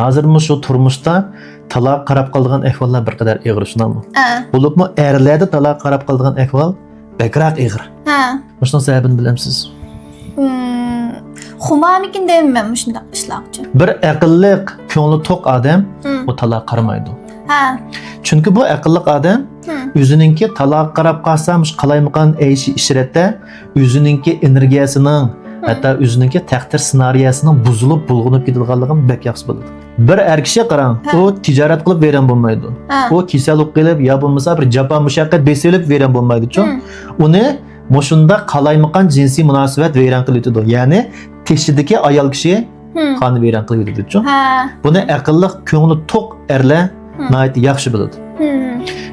Hozir shu turmushda taloq qarab qolgan ahvollar bir qadar og'ir shunami? Bo'libmi erlarda taloq qarab qolgan ahvol bakroq og'ir. Shundan sababini bilamsiz? Xumamikin deyman shunday ishlar uchun. Bir aqlli, ko'ngli to'q odam o taloq qaramaydi. Chunki bu aqlli odam o'zininki taloq qarab qolsa, qalaymiqan ayshi ishratda o'zininki energiyasining hatta o'zininki taqdir ssenariyasining buzilib bulg'unib ketadiganligini bak yaxshi biladi. Bir er kishi qarang, u tijorat qilib beran bo'lmaydi. U kasallik qilib yo bo'lmasa bir jafo mushaqqat besilib beran bo'lmaydi-ku. Uni mushunda qalaymiqan jinsiy munosabat vayron qiladi. Ya'ni teshidagi ayol kishi qoni vayron qiladi-ku. Buni aqlli, ko'ngli to'q erlar nayt yaxshi biladi.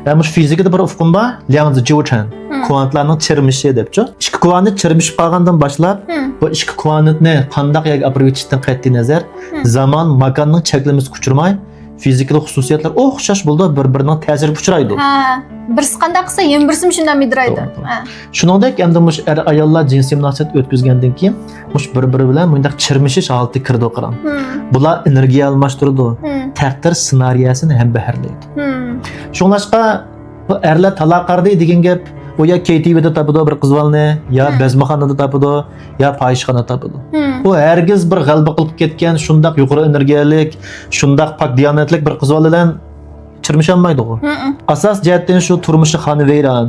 Yani fizikada bir ufqum bor, Liang Zhiuchen, kvantlarning chirmishi debchi. Ikki kvantni chirmishib qolgandan boshlab, bu ikki kvantni qanday yo'lga olib ketishdan qat'iy nazar, zamon, makonning cheklamasi kuchirmay, fizikalik xususiyatlar o'xshash bo'ldi, bir-birining ta'siriga uchraydi. Birisi qanday qilsa, yana birisi shunday midraydi. Shuningdek, endi mush ayollar jinsiy munosabat o'tkazgandan keyin, mush bir-biri bilan bunday chirmishish holati kirdi qarang. Bular energiya almashtirdi, taqdir ssenariyasini ham baharlaydi. Shunlashqa bu erlar taloq qardi degan gap o ya KTV'da tapıdı bir qizvalni, ya bezmaxonada tapıdı, ya fahishxonada tapıdı. O hergiz bir g'alba qilib ketgan shundaq yuqori energiyalik, shundaq pak diyonatlik bir qizval bilan chirmisholmaydi u. Asos jihatdan shu turmushi xonavayron.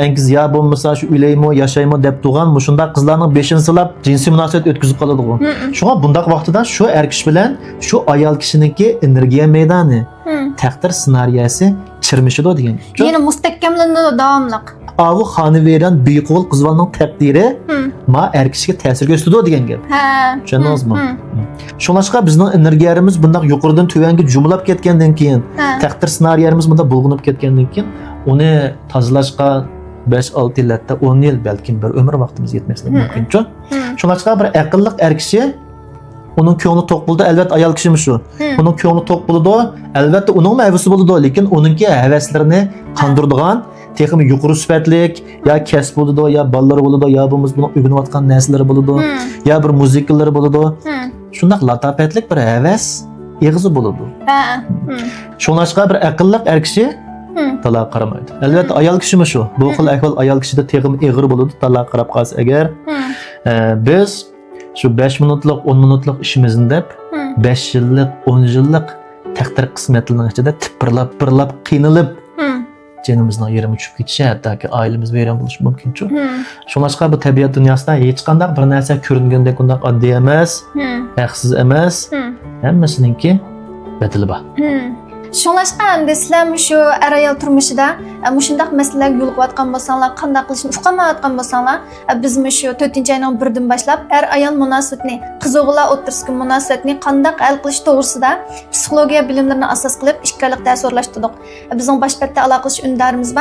Angiz ya bo'lmasa shu uylaymi, yashaymi deb turgan shundaq qizlarning beshini silab jinsiy munosabat o'tkazib qoladi u. Shunga bundaq vaqtida shu er kishi bilan shu ayol kishiniki energiya maydoni, taqdir ssenariyasi chirmishidi degan. Yana mustahkamlanadi davomliq. Avu xonavayron beqo'l qizvalning taqdiri ma er kishiga ta'sir ko'rsatadi degan gap. Tushundingizmi? Shunlashqa bizning energiyamiz bundaq yuqoridan tuvanga jumlab ketgandan keyin, taqdir ssenariyamiz bunda bulg'unib ketgandan keyin uni tozalashga 5-6 yilda 10 yil balkim bir umr vaqtimiz yetmasligi mumkin-ku. Shunlashqa bir aqlli er kishi onun ko'ngli to'q bo'ldi, albatta ayol kishimi shu. Uning ko'ngli to'q bo'ldi, albatta uning ma'vusi bo'ldi, lekin uningki havaslarini qandiradigan texnik yuqori sifatlik ya kasb bo'ladi, ya bolalar bo'ladi, ya bo'lmasa buni o'rganayotgan narsalari bo'ladi, ya bir muzikalar bo'ladi. Shundaq latofatlik bir havas eg'izi bo'ladi. Shunlashqa bir aqlli er kishi taloq qaramaydi. Albatta ayol kishimi shu. Bu xil ahvol ayol kishida texnik eg'ir bo'ladi, taloq qarab qolsa agar biz şu 5 minutlik, 10 minutlik işimizin deb 5 yillik, 10 yillik taqdir qismatlarning ichida tipirlab, qiynalib canimizning yerimi tushib ketishi, hattoki oilamiz vayron bo'lishi mumkin-ku. Shunlashqa bu tabiat dunyosida hech qanday bir narsa ko'ringandek undaq oddiy emas, haqsiz emas, hammasiningki bedeli bor. Shunlashqa endi sizlar shu er-ayol turmushida shundaq masalalarga yo'liqayotgan bo'lsanglar, qanday qilishni uqamayotgan bo'lsanglar, biz shu 4-oyning 1-dan boshlab er-ayol munosabatini, qiz-o'g'illar o'rtasidagi munosabatni qanday hal qilish to'g'risida psixologiya bilimlarini asos qilib 2 oylik dars o'rlashtirdik. Bizning boshpatda aloqalash undarimiz bor.